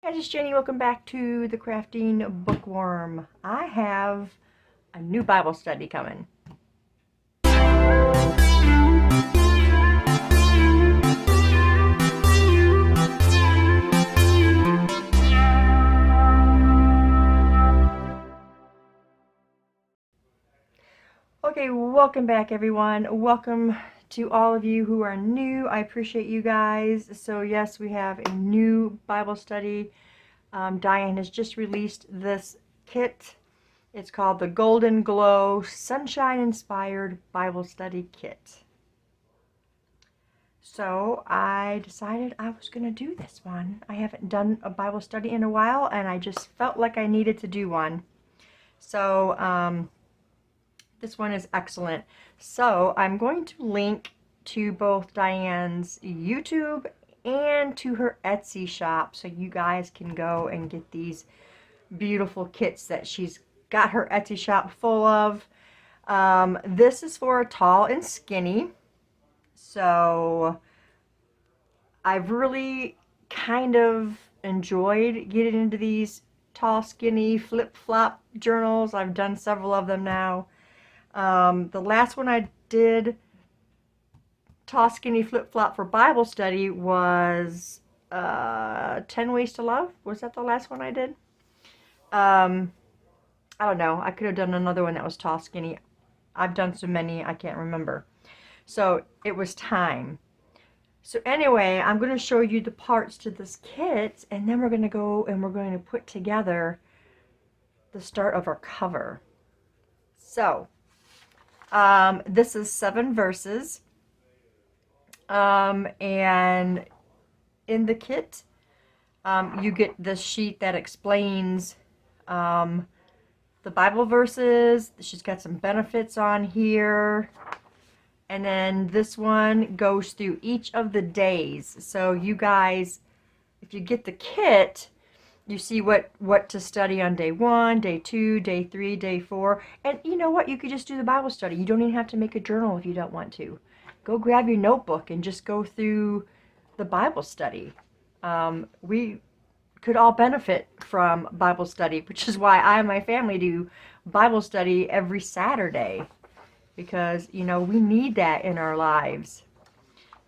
Hi, this is Jenny. Welcome back to the Crafting Bookworm. I have a new Bible study coming. Okay, welcome back everyone. Welcome to all of you who are new. I appreciate you guys. So yes, we have a new Bible study. Diane has just released this kit. It's called the Golden Glow Sunshine Inspired Bible Study Kit. So I decided I was going to do this one. I haven't done a Bible study in a while, and I just felt like I needed to do one. So this one is excellent. So I'm going to link to both Diane's YouTube and to her Etsy shop so you guys can go and get these beautiful kits that she's got her Etsy shop full of. This is for tall and skinny. So I've really kind of enjoyed getting into these tall, skinny, flip-flop journals. I've done several of them now. The last one I did, tall, skinny, flip-flop for Bible study, was 10 Ways to Love. Was that the last one I did? I don't know. I could have done another one that was tall, skinny. I've done so many, I can't remember. So it was time. So anyway, I'm going to show you the parts to this kit, and then we're going to go and we're going to put together the start of our cover. So, this is 7 verses, and in the kit, you get this sheet that explains the Bible verses. She's got some benefits on here. And then this one goes through each of the days. So you guys, if you get the kit, you see what to study on day 1, day 2, day 3, day 4. And you know what? You could just do the Bible study. You don't even have to make a journal if you don't want to. Go grab your notebook and just go through the Bible study. We could all benefit from Bible study, which is why I and my family do Bible study every Saturday. Because, you know, we need that in our lives.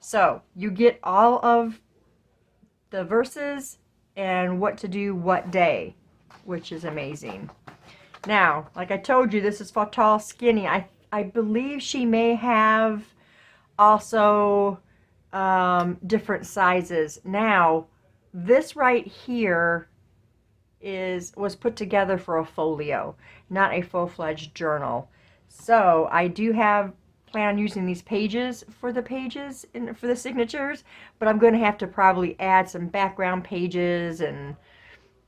So, you get all of the verses and what to do what day, which is amazing. Now, like I told you, this is for tall, skinny. I believe she may have also different sizes. Now, this right here was put together for a folio, not a full-fledged journal. So I do plan on using these pages for the for the signatures, but I'm going to have to probably add some background pages and,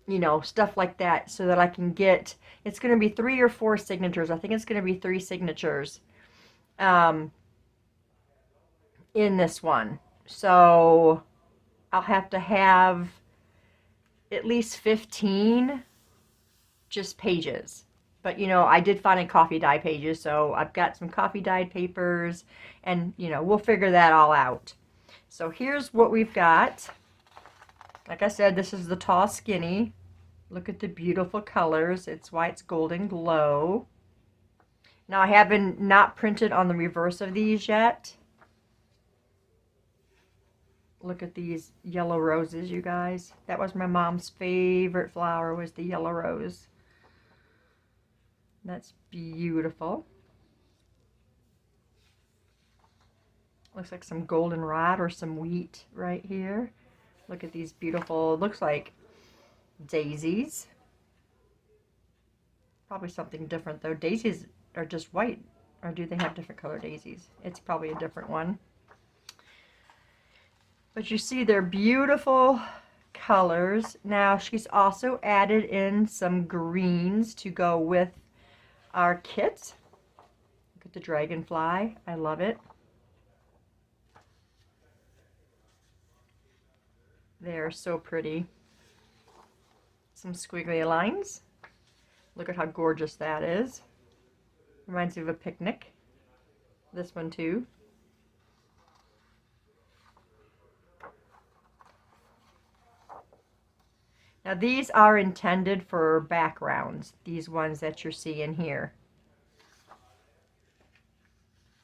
you know, stuff like that so that I can get, it's going to be 3 or 4 signatures. I think it's going to be 3 signatures in this one. So I'll have to have at least 15 just pages. But, you know, I did find a coffee dye pages, so I've got some coffee dyed papers, and, you know, we'll figure that all out. So here's what we've got. Like I said, this is the tall skinny. Look at the beautiful colors. It's why it's golden glow. Now, I haven't not printed on the reverse of these yet. Look at these yellow roses, you guys. That was my mom's favorite flower, was the yellow rose. That's beautiful. Looks like some goldenrod or some wheat right here. Look at these beautiful, looks like daisies. Probably something different though. Daisies are just white, or do they have different color daisies? It's probably a different one. But you see they're beautiful colors. Now she's also added in some greens to go with our kit. Look at the dragonfly. I love it. They're so pretty. Some squiggly lines. Look at how gorgeous that is. Reminds me of a picnic. This one too. Now these are intended for backgrounds. These ones that you're seeing here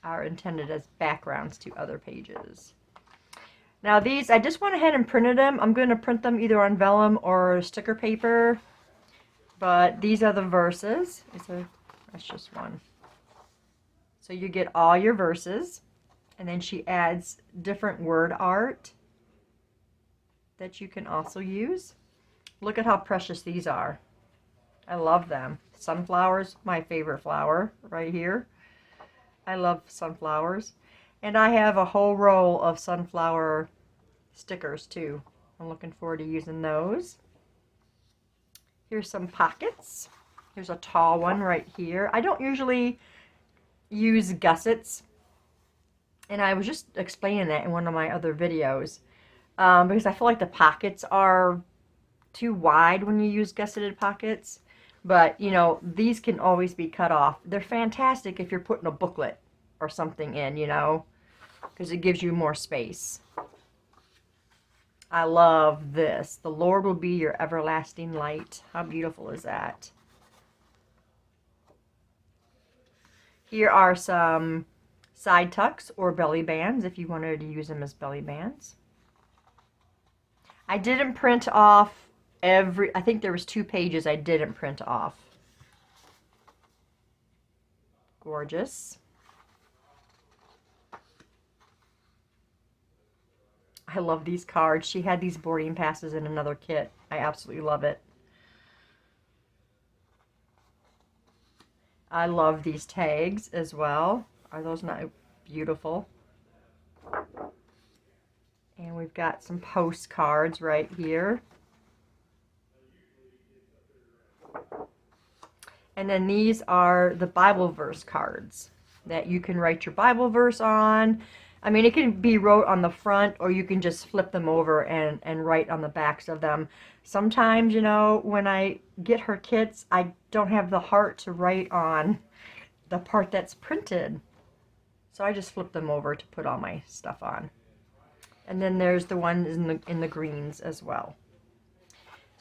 are intended as backgrounds to other pages. Now these, I just went ahead and printed them. I'm going to print them either on vellum or sticker paper. But these are the verses. That's just one. So you get all your verses. And then she adds different word art that you can also use. Look at how precious these are. I love them. Sunflowers, my favorite flower right here. I love sunflowers. And I have a whole roll of sunflower stickers too. I'm looking forward to using those. Here's some pockets. Here's a tall one right here. I don't usually use gussets. And I was just explaining that in one of my other videos. Because I feel like the pockets are too wide when you use gusseted pockets. But, you know, these can always be cut off. They're fantastic if you're putting a booklet or something in, you know, because it gives you more space. I love this. The Lord will be your everlasting light. How beautiful is that? Here are some side tucks or belly bands if you wanted to use them as belly bands. I didn't print off I think there was 2 pages I didn't print off. Gorgeous. I love these cards. She had these boarding passes in another kit. I absolutely love it. I love these tags as well. Are those not beautiful? And we've got some postcards right here. And then these are the Bible verse cards that you can write your Bible verse on. I mean, it can be wrote on the front, or you can just flip them over and write on the backs of them. Sometimes, you know, when I get her kits, I don't have the heart to write on the part that's printed. So I just flip them over to put all my stuff on. And then there's the ones in the greens as well.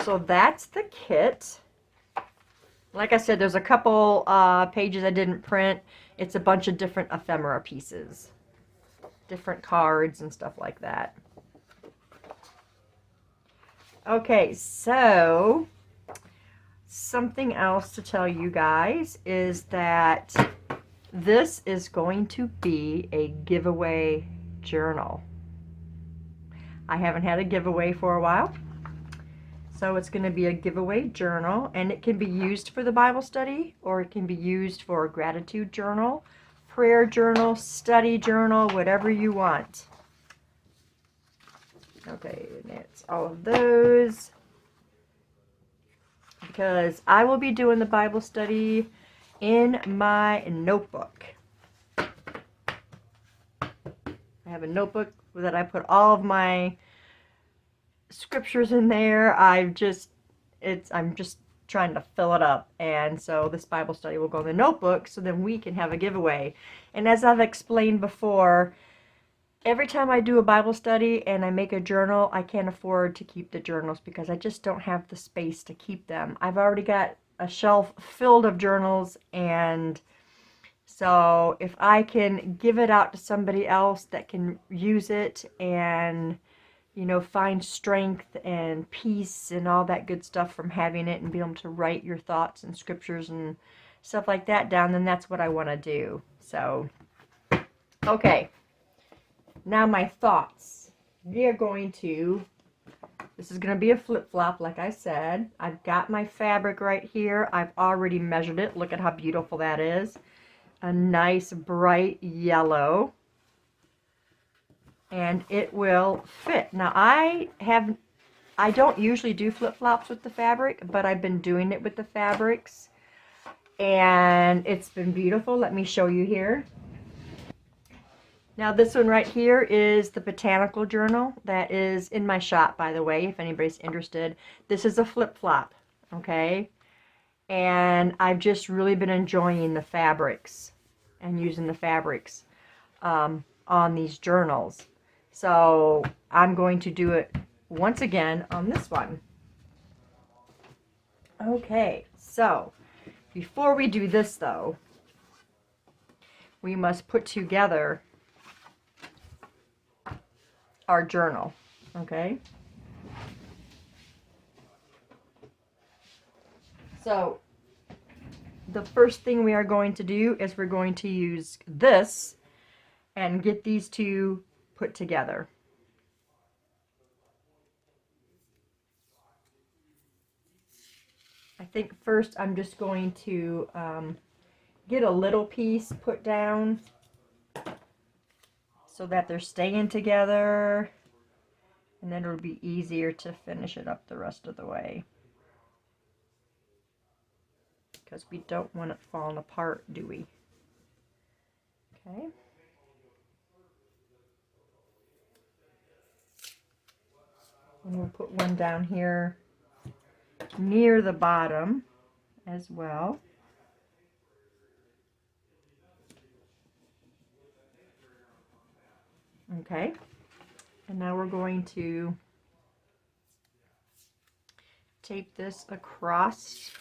So that's the kit. Like I said, there's a couple pages I didn't print. It's a bunch of different ephemera pieces. Different cards and stuff like that. Okay, so something else to tell you guys is that this is going to be a giveaway journal. I haven't had a giveaway for a while. So it's going to be a giveaway journal, and it can be used for the Bible study, or it can be used for a gratitude journal, prayer journal, study journal, whatever you want. Okay, and that's all of those. Because I will be doing the Bible study in my notebook. I have a notebook that I put all of my scriptures in there. I'm just trying to fill it up, and so this Bible study will go in the notebook, so then we can have a giveaway. And as I've explained before, every time I do a Bible study and I make a journal, I can't afford to keep the journals because I just don't have the space to keep them. I've already got a shelf filled of journals, and so if I can give it out to somebody else that can use it and, you know, find strength and peace and all that good stuff from having it, and be able to write your thoughts and scriptures and stuff like that down, then that's what I want to do. So, okay. Now my thoughts. We are going to, this is going to be a flip-flop like I said. I've got my fabric right here. I've already measured it. Look at how beautiful that is. A nice bright yellow. And it will fit. Now I don't usually do flip-flops with the fabric, but I've been doing it with the fabrics, and it's been beautiful. Let me show you here. Now this one right here is the botanical journal that is in my shop, by the way, if anybody's interested. This is a flip-flop, okay? And I've just really been enjoying the fabrics and using the fabrics on these journals. So I'm going to do it once again on this one. Okay, so before we do this though, we must put together our journal, okay? So the first thing we are going to do is we're going to use this and get these two put together. I think first I'm just going to get a little piece put down so that they're staying together, and then it'll be easier to finish it up the rest of the way. Because we don't want it falling apart, do we? Okay. And we'll put one down here near the bottom as well. Okay. And now we're going to tape this across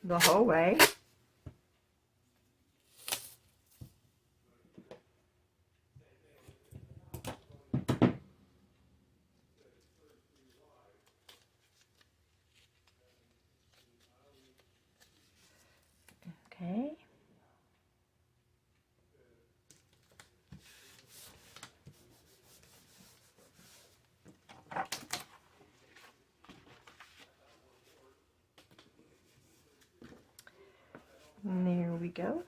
the whole way. Okay. And there we go.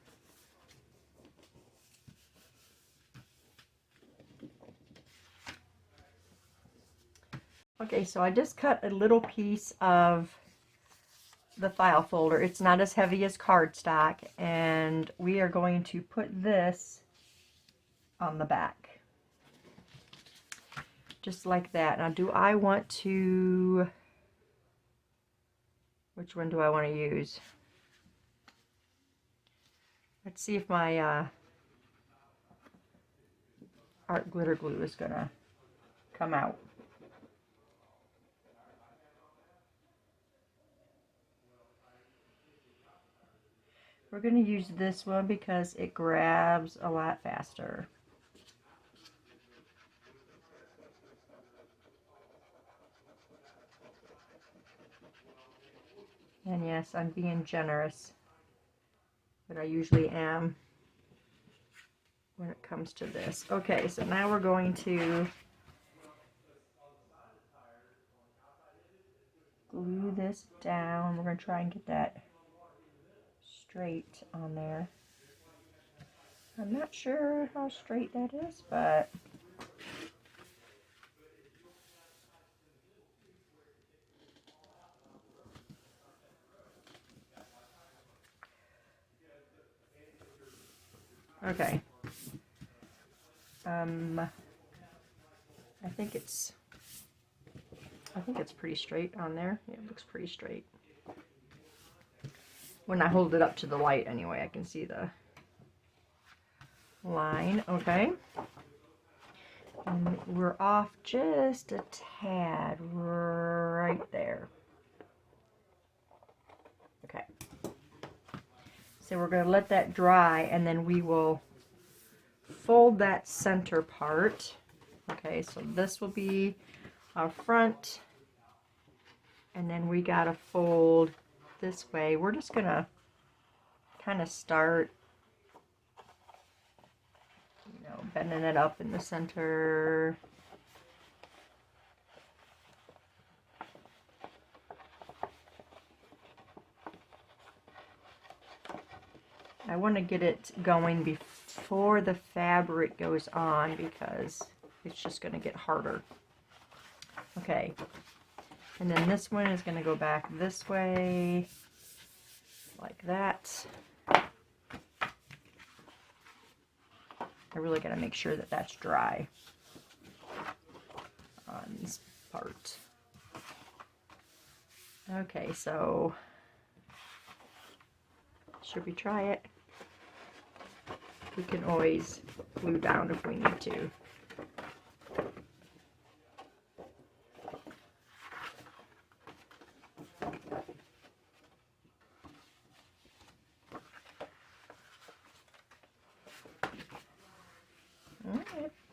Okay, so I just cut a little piece of the file folder. It's not as heavy as cardstock, and we are going to put this on the back. Just like that. Now, do I want to... Which one do I want to use? Let's see if my art glitter glue is going to come out. We're going to use this one because it grabs a lot faster. And yes, I'm being generous, but I usually am when it comes to this. Okay, so now we're going to glue this down. We're going to try and get that straight on there. I'm not sure how straight that is, but okay. I think it's pretty straight on there. Yeah, it looks pretty straight. When I hold it up to the light anyway, I can see the line. Okay. And we're off just a tad right there. Okay. So we're going to let that dry, and then we will fold that center part. Okay, so this will be our front, and then we got to fold this way. We're just going to kind of start, you know, bending it up in the center. I want to get it going before the fabric goes on because it's just going to get harder. Okay, and then this one is going to go back this way, like that. I really got to make sure that that's dry on this part. Okay, so should we try it? We can always put glue down if we need to.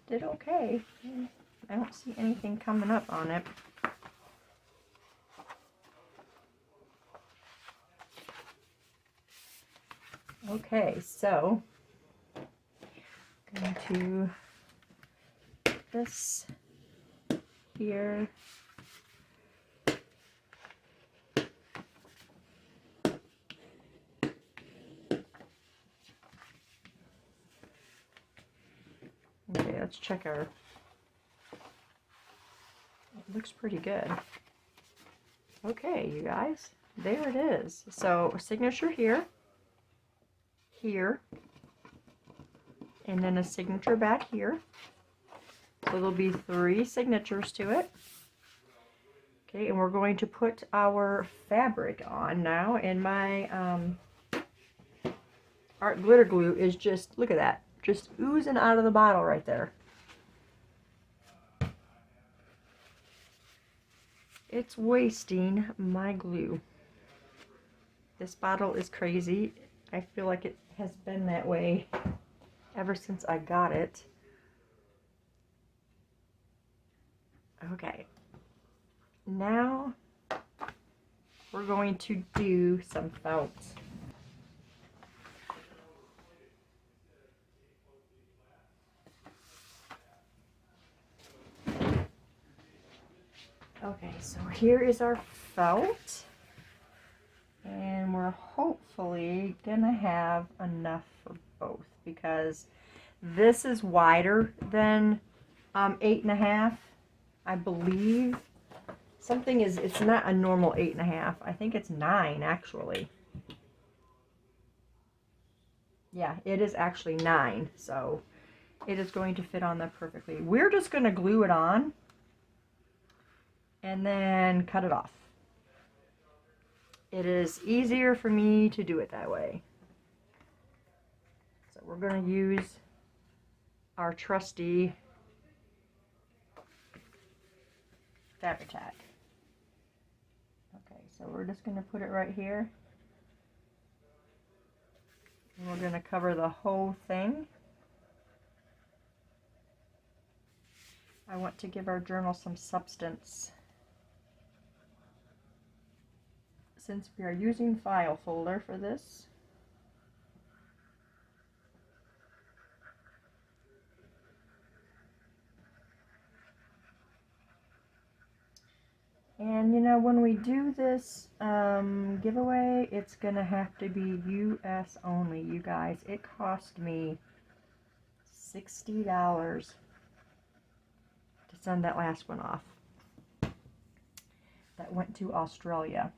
did okay. I don't see anything coming up on it. Okay, so I'm going to put this here. Okay, let's check our, it looks pretty good. Okay, you guys, there it is. So a signature here, here, and then a signature back here. So there'll be 3 signatures to it. Okay, and we're going to put our fabric on now, and my art glitter glue is just, look at that, just oozing out of the bottle right there. It's wasting my glue. This bottle is crazy. I feel like it has been that way ever since I got it. Okay. Now we're going to do some felt. Okay, so here is our felt. And we're hopefully gonna have enough for both, because this is wider than 8.5, I believe. Something is, it's not a normal 8.5. I think it's 9 actually. Yeah, it is actually 9, so it is going to fit on there perfectly. We're just gonna glue it on and then cut it off. It is easier for me to do it that way. So we're going to use our trusty Fabri-Tac. Okay, so we're just going to put it right here. And we're going to cover the whole thing. I want to give our journal some substance. Since we are using file folder for this, and you know, when we do this giveaway, it's gonna have to be US only, you guys. It cost me $60 to send that last one off. That went to Australia.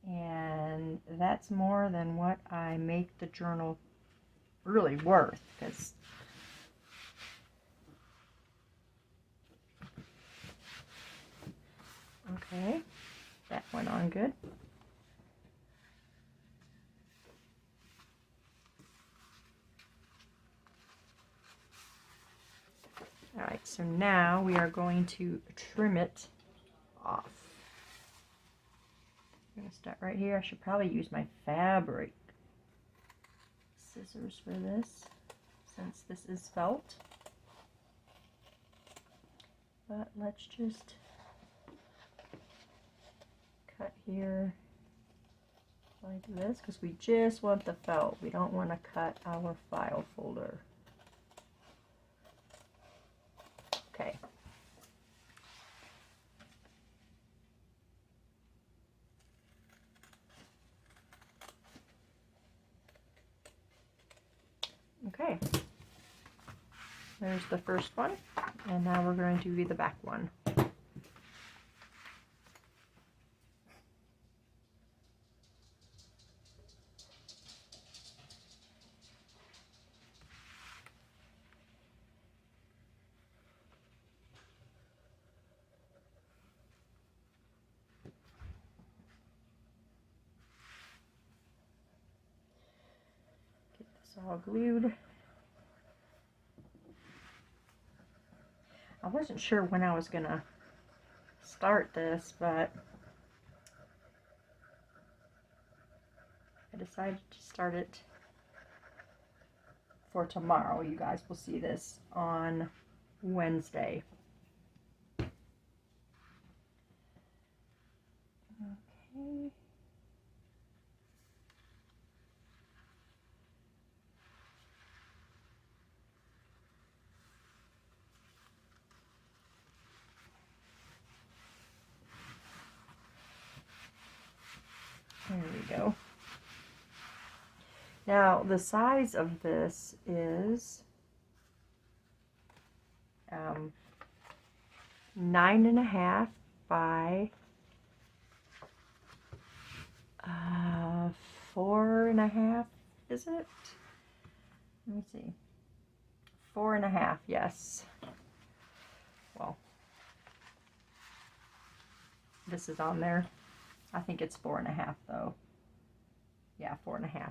And that's more than what I make the journal really worth, because okay, that went on good. Alright, so now we are going to trim it off. I'm going to start right here. I should probably use my fabric scissors for this, since this is felt. But let's just cut here like this, because we just want the felt. We don't want to cut our file folder. Okay. Okay. There's the first one, and now we're going to do the back one. Get this all glued. I wasn't sure when I was gonna start this, but I decided to start it for tomorrow. You guys will see this on Wednesday. Okay. There we go. Now the size of this is 9.5 by 4.5, is it? Let me see. 4.5, yes. Well, this is on there. I think it's 4.5 though. Yeah, 4.5.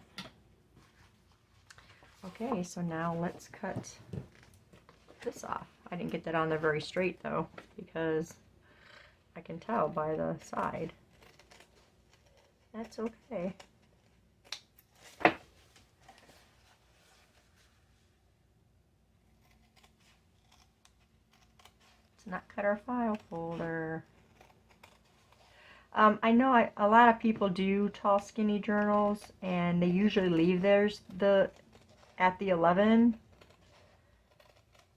Okay, so now let's cut this off. I didn't get that on there very straight though, because I can tell by the side. That's okay. Let's not cut our file folder. I know a lot of people do tall skinny journals, and they usually leave theirs at the 11.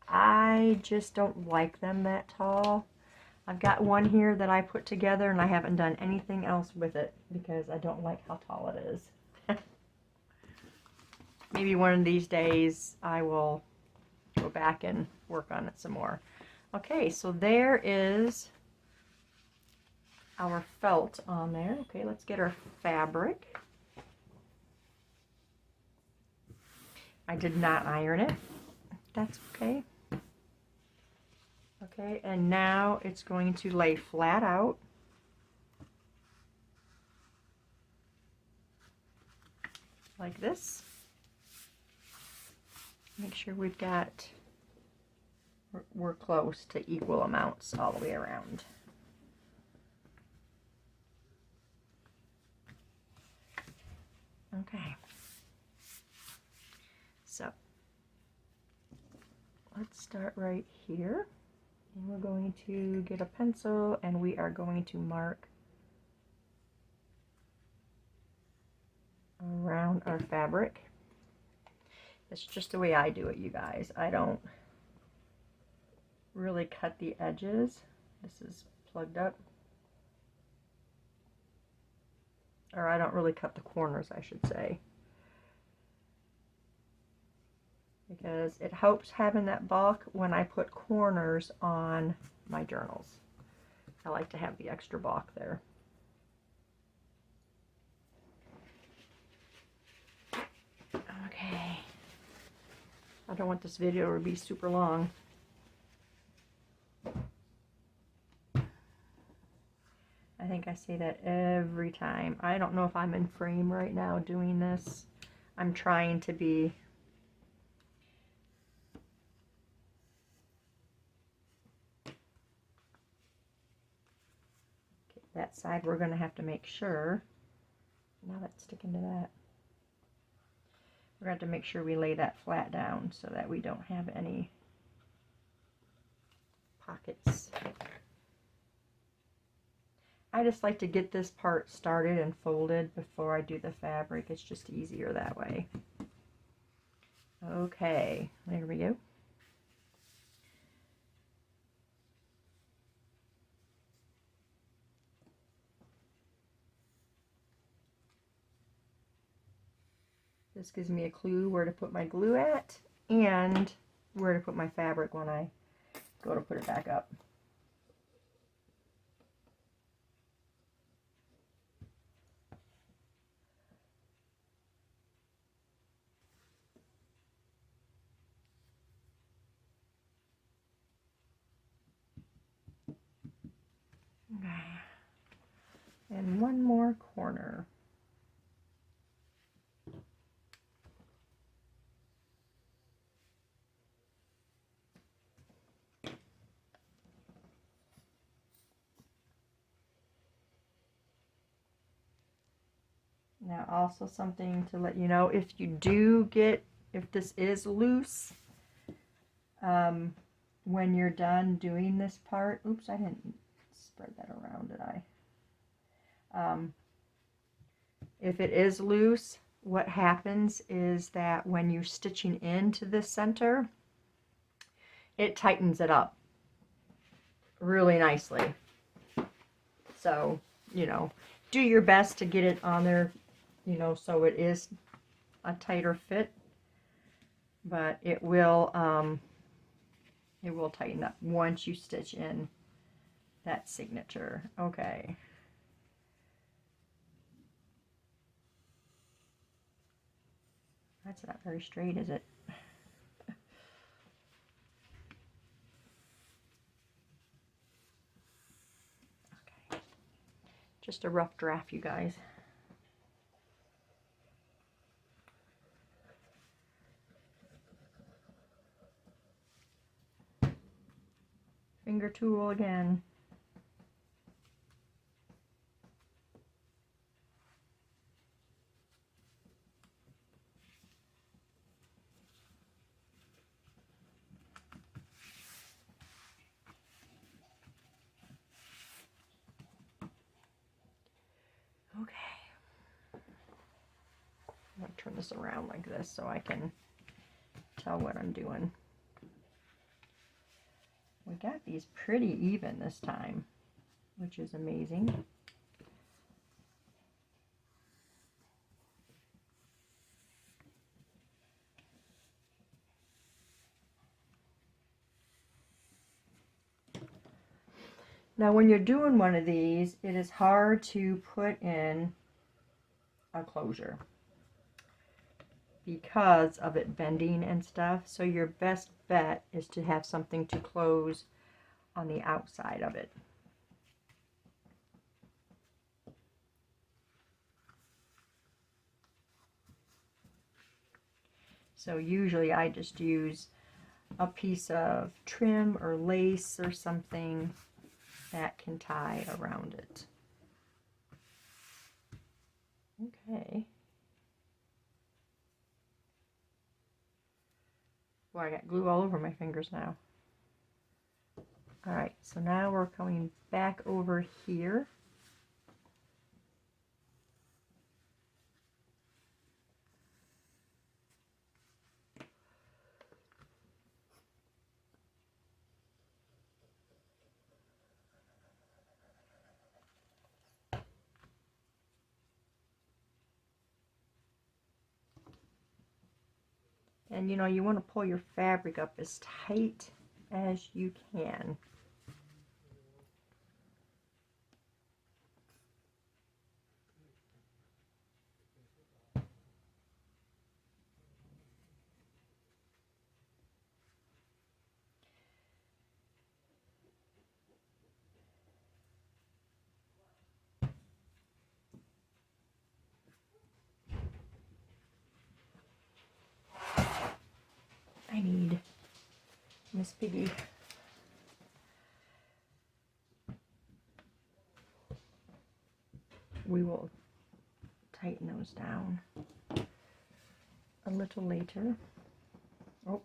I just don't like them that tall. I've got one here that I put together, and I haven't done anything else with it because I don't like how tall it is. Maybe one of these days I will go back and work on it some more. Okay, so there is our felt on there. Okay, let's get our fabric. I did not iron it. That's okay. Okay, and now it's going to lay flat out. Like this. Make sure we've got, we're close to equal amounts all the way around. Okay. So, let's start right here. And we're going to get a pencil and we are going to mark around our fabric. It's just the way I do it, you guys. I don't really cut the edges. This is plugged up. Or I don't really cut the corners, I should say. Because it helps having that bulk when I put corners on my journals. I like to have the extra bulk there. Okay. I don't want this video to be super long. I think I say that every time. I don't know if I'm in frame right now doing this. I'm trying to be. Okay, that side we're going to have to make sure. Now that's sticking to that. We're going to have to make sure we lay that flat down so that we don't have any pockets. I just like to get this part started and folded before I do the fabric. It's just easier that way. Okay, there we go. This gives me a clue where to put my glue at and where to put my fabric when I go to put it back up. Okay. And one more corner. Now also something to let you know, if you do get if this is loose, when you're done doing this part, oops, I didn't spread that around, did I? If it is loose, what happens is that when you're stitching into the center, it tightens it up really nicely. So, you know, do your best to get it on there, you know, so it is a tighter fit, but it will tighten up once you stitch in that signature. Okay. That's not very straight, is it? Okay. Just a rough draft, you guys. Finger tool again. Okay. I'm going to turn this around like this so I can tell what I'm doing. We got these pretty even this time, which is amazing. Now when you're doing one of these, it is hard to put in a closure because of it bending and stuff. So your best bet is to have something to close on the outside of it. So usually I just use a piece of trim or lace or something that can tie around it. Okay. Well, I got glue all over my fingers now. All right, so now we're coming back over here. And you know, you want to pull your fabric up as tight as you can. I need Miss Piggy. We will tighten those down a little later. Oh.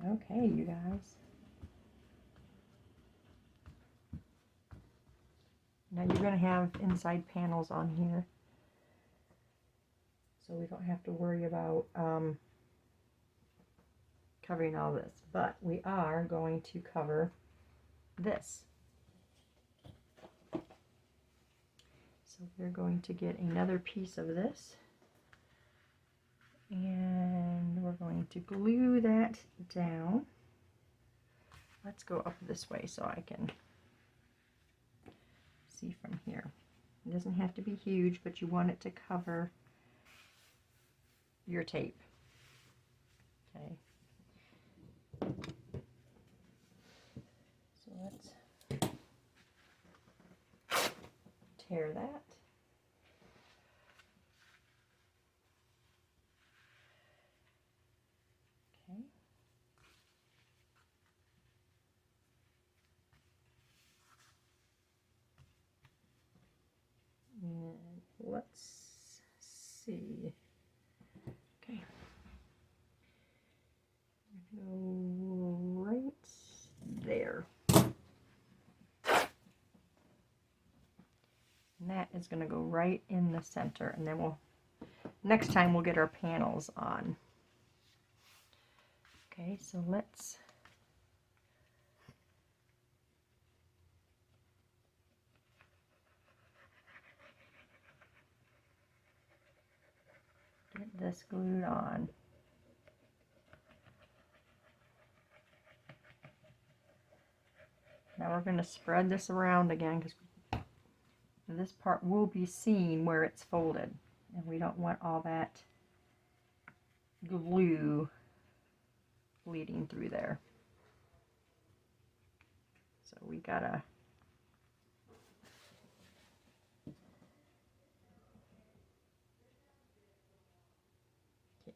Okay, you guys. Now you're going to have inside panels on here, so we don't have to worry about covering all this, but we are going to cover this. So we're going to get another piece of this, and we're going to glue that down. let's go up this way so I can see from here. It doesn't have to be huge, but you want it to cover your tape. Okay. So let's tear that. Okay. And let's see. Okay. Go right there. And that is going to go right in the center, and then next time we'll get our panels on. Okay, so let's get this glued on. Now we're going to spread this around again because this part will be seen where it's folded, and we don't want all that glue bleeding through there. So we gotta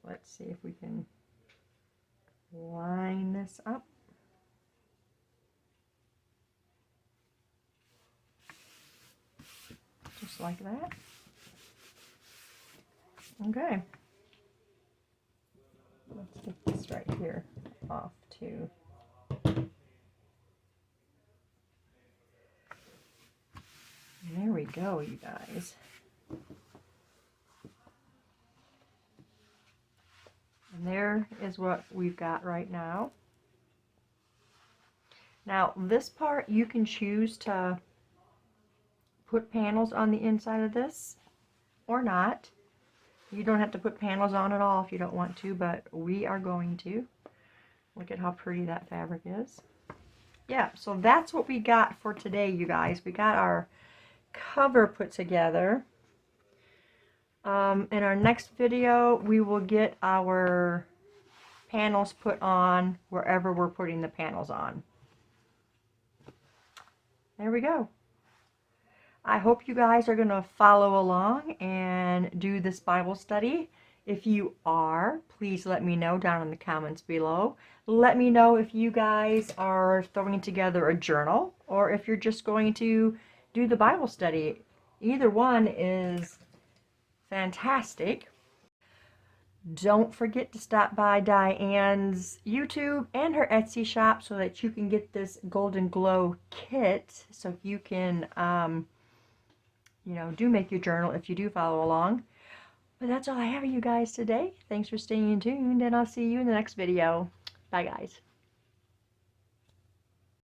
let's see if we can line this up. Just like that. Okay. Let's get this right here off too. There we go, you guys. And there is what we've got right now. Now, this part you can choose to put panels on the inside of this or not. You don't have to put panels on at all if you don't want to, but we are going to. Look at how pretty that fabric is. Yeah, so that's what we got for today, you guys. We got our cover put together. In our next video, we will get our panels put on wherever we're putting the panels on. There we go. I hope you guys are going to follow along and do this Bible study. If you are, please let me know down in the comments below. Let me know if you guys are throwing together a journal or if you're just going to do the Bible study. Either one is fantastic. Don't forget to stop by Diane's YouTube and her Etsy shop so that you can get this Golden Glow kit so you can you know, do make your journal if you do follow along. But that's all I have for you guys today. Thanks for staying tuned, and I'll see you in the next video. Bye, guys.